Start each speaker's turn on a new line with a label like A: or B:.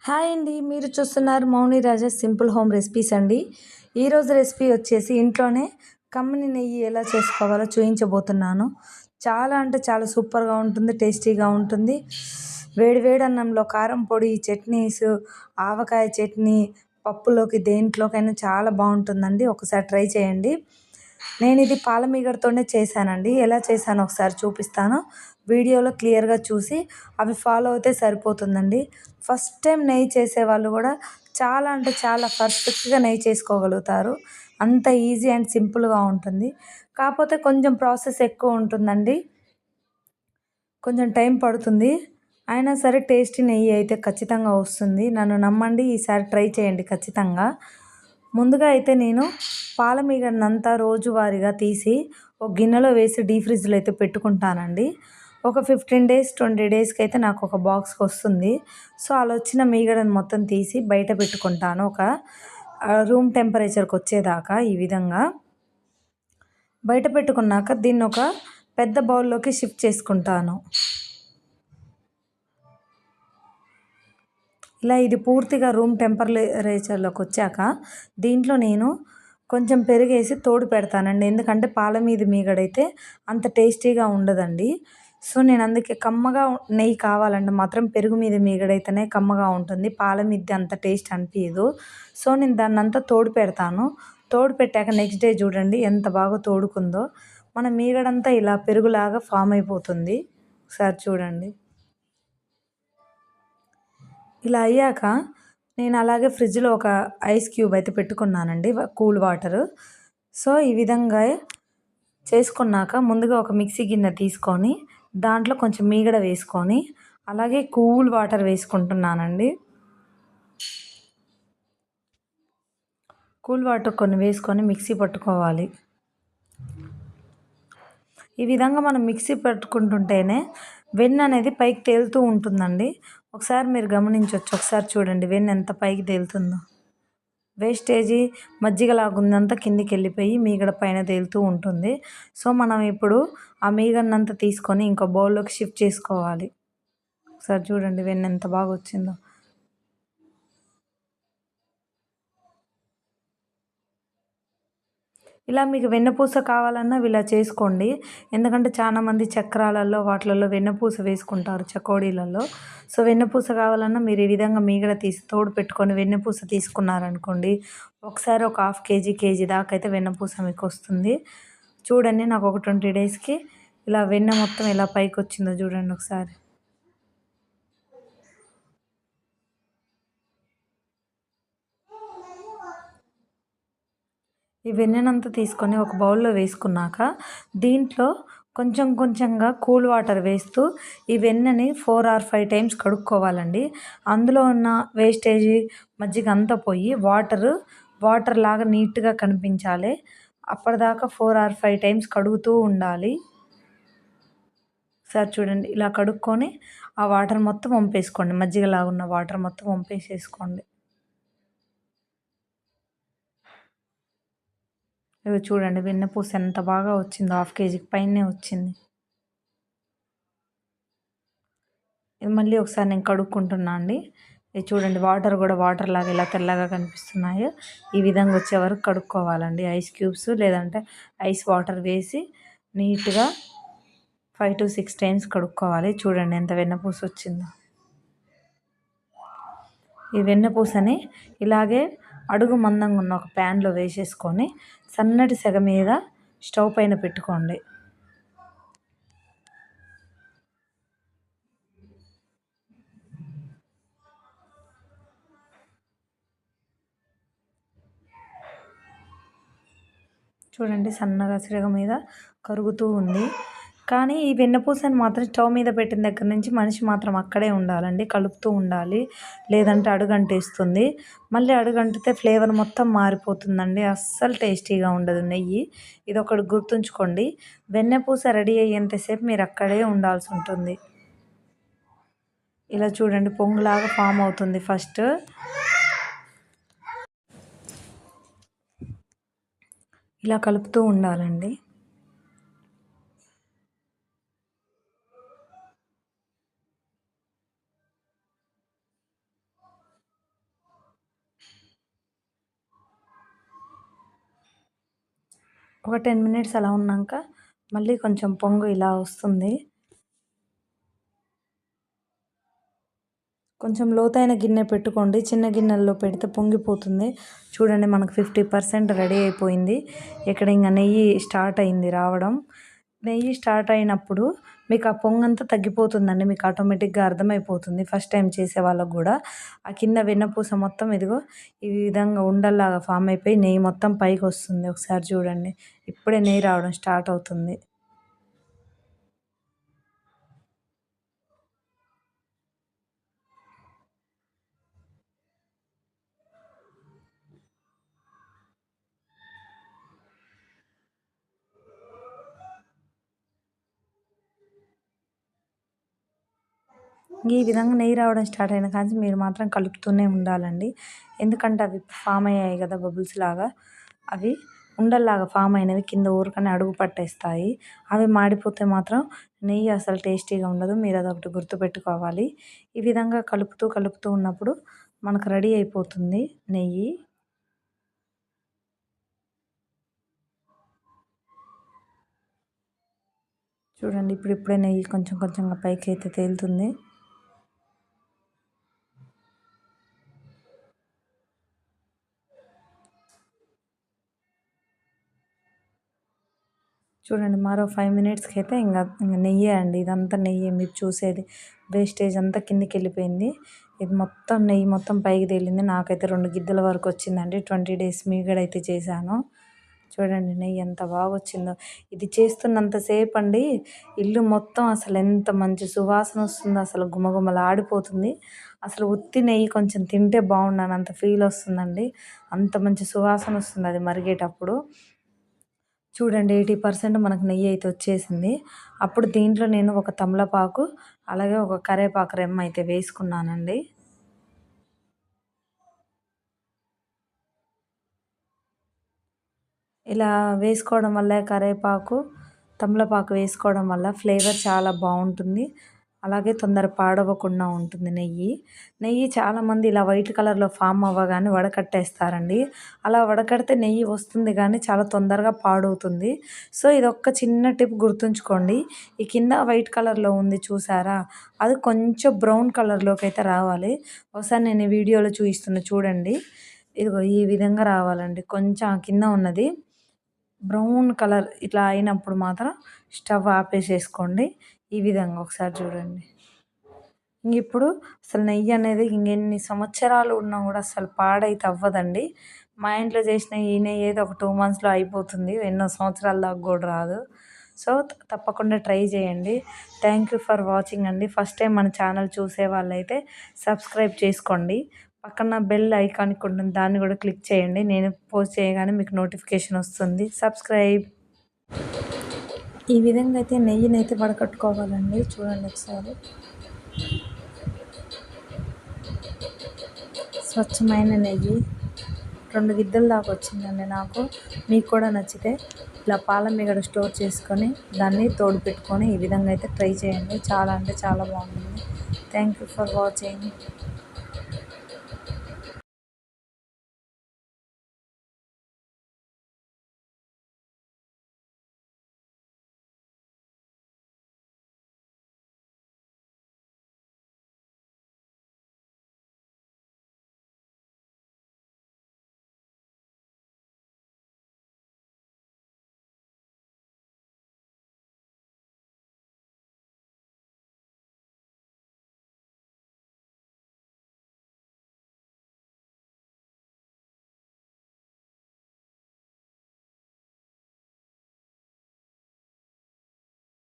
A: Hi అండి. మీరు చూస్తున్నారు మౌని రాజా సింపుల్ హోమ్ రెసిపీస్ అండి. ఈరోజు రెసిపీ వచ్చేసి ఇంట్లోనే కమ్మని నెయ్యి ఎలా చేసుకోవాలో చూపించబోతున్నాను. చాలా అంటే చాలా సూపర్గా ఉంటుంది, టేస్టీగా ఉంటుంది. వేడి వేడి అన్నంలో కారం పొడి, చట్నీస్, ఆవకాయ చట్నీ, పప్పులోకి దేంట్లోకైనా చాలా బాగుంటుందండి. ఒకసారి ట్రై చేయండి. నేను ఇది పాల మీగడతోనే చేశానండి. ఎలా చేశానో ఒకసారి చూపిస్తాను. వీడియోలో క్లియర్గా చూసి అవి ఫాలో అయితే సరిపోతుందండి. ఫస్ట్ టైం నెయ్యి చేసేవాళ్ళు కూడా చాలా అంటే చాలా పర్ఫెక్ట్గా నెయ్యి చేసుకోగలుగుతారు. అంత ఈజీ అండ్ సింపుల్గా ఉంటుంది. కాకపోతే కొంచెం ప్రాసెస్ ఎక్కువ ఉంటుందండి, కొంచెం టైం పడుతుంది. అయినా సరే టేస్టీ నెయ్యి అయితే ఖచ్చితంగా వస్తుంది. నన్ను నమ్మండి, ఈసారి ట్రై చేయండి ఖచ్చితంగా. ముందుగా అయితే నేను పాల మీగడనంతా రోజువారీగా తీసి ఒక గిన్నెలో వేసి డీప్ ఫ్రిడ్జ్లో అయితే పెట్టుకుంటానండి. ఒక 15 డేస్ 20 డేస్కి అయితే నాకు ఒక బాక్స్కి వస్తుంది. సో అలా వచ్చిన మీగడను మొత్తం తీసి బయట పెట్టుకుంటాను, ఒక రూమ్ టెంపరేచర్కి వచ్చేదాకా. ఈ విధంగా బయట పెట్టుకున్నాక దీన్ని ఒక పెద్ద బౌల్లోకి షిఫ్ట్ చేసుకుంటాను. ఇలా ఇది పూర్తిగా రూమ్ టెంపరేచర్లోకి వచ్చాక దీంట్లో నేను కొంచెం పెరుగేసి తోడు పెడతానండి. ఎందుకంటే పాల మీద మీగడైతే అంత టేస్టీగా ఉండదండి. సో నేను అందుకే కమ్మగా నెయ్యి కావాలంటే మాత్రం పెరుగు మీద మీగడైతేనే కమ్మగా ఉంటుంది, పాల మీద అంత టేస్ట్ అనిపించదు. సో నేను దాన్ని అంతా తోడు పెడతాను. తోడు పెట్టాక నెక్స్ట్ డే చూడండి ఎంత బాగా తోడుకుందో. మన మీగడంతా ఇలా పెరుగులాగా ఫామ్ అయిపోతుంది. ఒకసారి చూడండి. ఇలా అయ్యాక నేను అలాగే ఫ్రిడ్జ్లో ఒక ఐస్ క్యూబ్ అయితే పెట్టుకున్నానండి, కూల్ వాటరు. సో ఈ విధంగా చేసుకున్నాక ముందుగా ఒక మిక్సీ గిన్నె తీసుకొని దాంట్లో కొంచెం మీగడ వేసుకొని అలాగే కూల్ వాటర్ వేసుకుంటున్నానండి. కూల్ వాటర్ కొన్ని వేసుకొని మిక్సీ పట్టుకోవాలి. ఈ విధంగా మనం మిక్సీ పట్టుకుంటుంటేనే వెన్న అనేది పైకి తేలుతూ ఉంటుందండి. ఒకసారి మీరు గమనించవచ్చు. ఒకసారి చూడండి వెన్న ఎంత పైకి తేలుతుందో. వేస్టేజీ మజ్జిగలాగుందంతా కిందికి వెళ్ళిపోయి మీగడ పైన తేలుతూ ఉంటుంది. సో మనం ఇప్పుడు ఆ మీగడనంతా తీసుకొని ఇంకో బౌల్లోకి షిఫ్ట్ చేసుకోవాలి. ఒకసారి చూడండి వెన్న ఎంత బాగా వచ్చిందో. ఇలా మీకు వెన్నపూస కావాలన్నా ఇలా చేసుకోండి. ఎందుకంటే చాలామంది చక్రాలలో వాటిలలో వెన్నపూస వేసుకుంటారు, చకోడీలలో. సో వెన్నపూస కావాలన్నా మీరు ఈ విధంగా మీగడ తీసి తోడు పెట్టుకొని వెన్నపూస తీసుకున్నారనుకోండి, ఒకసారి ఒక హాఫ్ కేజీ కేజీ దాకా అయితే వెన్నపూస మీకు వస్తుంది. చూడండి నాకు ఒక 20 డేస్కి ఇలా వెన్న మొత్తం ఎలా పైకి వచ్చిందో చూడండి ఒకసారి. ఈ వెన్ననంతా తీసుకొని ఒక బౌల్లో వేసుకున్నాక దీంట్లో కొంచెం కొంచెంగా కూల్ వాటర్ వేస్తూ ఈ వెన్నని 4 or 5 టైమ్స్ కడుక్కోవాలండి. అందులో ఉన్న వేస్టేజీ మజ్జిగ అంతా పోయి వాటర్ లాగా నీట్గా కనిపించాలి. అప్పటిదాకా 4 or 5 టైమ్స్ కడుగుతూ ఉండాలి. సార్ చూడండి ఇలా కడుక్కొని ఆ వాటర్ మొత్తం వంపేసుకోండి, మజ్జిగలాగా ఉన్న వాటర్ మొత్తం వంపేసేసుకోండి. ఇవి చూడండి వెన్నపూస ఎంత బాగా వచ్చిందో, హాఫ్ కేజీకి పైనే వచ్చింది. ఇది మళ్ళీ ఒకసారి నేను కడుక్కుంటున్నా అండి. ఇది చూడండి వాటర్ కూడా వాటర్ లాగా ఇలా తెల్లగా కనిపిస్తున్నాయో ఈ విధంగా వచ్చే వరకు కడుక్కోవాలండి. ఐస్ క్యూబ్స్ లేదంటే ఐస్ వాటర్ వేసి నీట్గా 5 to 6 టైమ్స్ కడుక్కోవాలి. చూడండి ఎంత వెన్నపూస వచ్చిందో. ఈ వెన్నపూసని ఇలాగే అడుగు మందంగా ఉన్న ఒక ప్యాన్లో వేసేసుకొని సన్నటి సెగ మీద స్టవ్ పైన పెట్టుకోండి. చూడండి సన్నగా సెగ మీద కరుగుతూ ఉంది. కానీ ఈ వెన్నపూసని మాత్రం స్టవ్ మీద పెట్టిన దగ్గర నుంచి మనిషి మాత్రం అక్కడే ఉండాలండి, కలుపుతూ ఉండాలి. లేదంటే అడుగంటేస్తుంది. మళ్ళీ అడుగంటితే ఫ్లేవర్ మొత్తం మారిపోతుందండి, అస్సలు టేస్టీగా ఉండదు నెయ్యి. ఇది ఒకటి గుర్తుంచుకోండి. వెన్నపూస రెడీ అయ్యేంతసేపు మీరు అక్కడే ఉండాల్సి ఉంటుంది. ఇలా చూడండి పొంగులాగా ఫామ్ అవుతుంది. ఫస్ట్ ఇలా కలుపుతూ ఉండాలండి. ఒక 10 మినిట్స్ అలా ఉన్నాక మళ్ళీ కొంచెం పొంగు ఇలా వస్తుంది. కొంచెం లోతైన గిన్నె పెట్టుకోండి. చిన్న గిన్నెల్లో పెడితే పొంగిపోతుంది. చూడండి మనకు 50% రెడీ అయిపోయింది. ఇక్కడ ఇంక నెయ్యి స్టార్ట్ అయింది రావడం. నెయ్యి స్టార్ట్ అయినప్పుడు మీకు ఆ పొంగంతా తగ్గిపోతుందండి. మీకు ఆటోమేటిక్గా అర్థమైపోతుంది ఫస్ట్ టైం చేసే వాళ్ళకు కూడా. ఆ కింద వెన్నపూస మొత్తం ఇదిగో ఈ విధంగా ఉండల్లాగా ఫామ్ అయిపోయి నెయ్యి మొత్తం పైకి వస్తుంది. ఒకసారి చూడండి, ఇప్పుడే నెయ్యి రావడం స్టార్ట్ అవుతుంది. ఈ విధంగా నెయ్యి రావడం స్టార్ట్ అయిన కాంచి మీరు మాత్రం కలుపుతూనే ఉండాలండి. ఎందుకంటే అవి ఫామ్ అయ్యాయి కదా బబుల్స్ లాగా, అవి ఉండల్లాగా ఫామ్ అయినవి కింద ఊరికనే అడుగు పట్టేస్తాయి. అవి మాడిపోతే మాత్రం నెయ్యి అసలు టేస్టీగా ఉండదు. మీరు అదొకటి గుర్తుపెట్టుకోవాలి. ఈ విధంగా కలుపుతూ ఉన్నప్పుడు మనకు రెడీ అయిపోతుంది నెయ్యి. చూడండి ఇప్పుడిప్పుడే నెయ్యి కొంచెం కొంచెంగా పైకి అయితే తేలుతుంది. చూడండి మరో 5 మినిట్స్కి అయితే ఇంకా నెయ్యే అండి. ఇదంతా నెయ్యే మీరు చూసేది. వేస్టేజ్ అంతా కిందికి వెళ్ళిపోయింది. ఇది మొత్తం నెయ్యి మొత్తం పైకి తేలింది. నాకైతే 2 గిద్దల వరకు వచ్చిందండి. 20 డేస్ మీగడైతే చేశాను. చూడండి నెయ్యి ఎంత బాగా వచ్చిందో. ఇది చేస్తున్నంతసేపు అండి ఇల్లు మొత్తం అసలు ఎంత మంచి సువాసన వస్తుందో, అసలు గుమగుమలాడిపోతుంది. అసలు ఉత్తి నెయ్యి కొంచెం తింటే బాగుండనంత ఫీల్ వస్తుందండి. అంత మంచి సువాసన వస్తుంది అది మరిగేటప్పుడు. చూడండి 80% మనకు నెయ్యి అయితే వచ్చేసింది. అప్పుడు దీంట్లో నేను ఒక తమలపాకు, అలాగే ఒక కరివేపాకు రెమ్మ అయితే వేసుకున్నానండి. ఇలా వేసుకోవడం వల్ల కరివేపాకు, తమలపాకు వేసుకోవడం వల్ల ఫ్లేవర్ చాలా బాగుంటుంది. అలాగే తొందర పాడవకుండా ఉంటుంది నెయ్యి. నెయ్యి చాలామంది ఇలా వైట్ కలర్లో ఫామ్ అవ్వగానే వడకట్టేస్తారండి. అలా వడకడితే నెయ్యి వస్తుంది కానీ చాలా తొందరగా పాడవుతుంది. సో ఇదొక్క చిన్న టిప్ గుర్తుంచుకోండి. ఈ కింద వైట్ కలర్లో ఉంది చూసారా, అది కొంచెం బ్రౌన్ కలర్లోకి అయితే రావాలి. ఒకసారి నేను ఈ వీడియోలో చూపిస్తున్నా చూడండి. ఇదిగో ఈ విధంగా రావాలండి. కొంచెం కింద ఉన్నది బ్రౌన్ కలర్ ఇట్లా అయినప్పుడు మాత్రం స్టవ్ ఆపేసేసుకోండి. ఈ విధంగా ఒకసారి చూడండి. ఇప్పుడు అసలు నెయ్యి అనేది ఇంకెన్ని సంవత్సరాలు ఉన్నా కూడా అసలు పాడైతే అవ్వదండి. మా ఇంట్లో చేసిన ఈ నెయ్యి అయితే ఒక 2 మంత్స్లో అయిపోతుంది. ఎన్నో సంవత్సరాల దాకా కూడా రాదు. సో తప్పకుండా ట్రై చేయండి. థ్యాంక్ యూ ఫర్ వాచింగ్ అండి. ఫస్ట్ టైం మన ఛానల్ చూసే వాళ్ళైతే సబ్స్క్రైబ్ చేసుకోండి. పక్కన బెల్ ఐకానిక్ ఉంటుంది, దాన్ని కూడా క్లిక్ చేయండి. నేను పోస్ట్ చేయగానే మీకు నోటిఫికేషన్ వస్తుంది. సబ్స్క్రైబ్. ఈ విధంగా అయితే నెయ్యిని అయితే వడకట్టుకోవాలండి. చూడండి ఒకసారి. స్వచ్ఛమైన నెయ్యి 2 గిద్దల దాకా వచ్చిందండి నాకు. మీకు కూడా నచ్చితే ఇలా పాల మీగడ స్టోర్ చేసుకొని దాన్ని తోడు పెట్టుకొని ఈ విధంగా అయితే ట్రై చేయండి. చాలా అంటే చాలా బాగుంటుంది. Thank you for watching.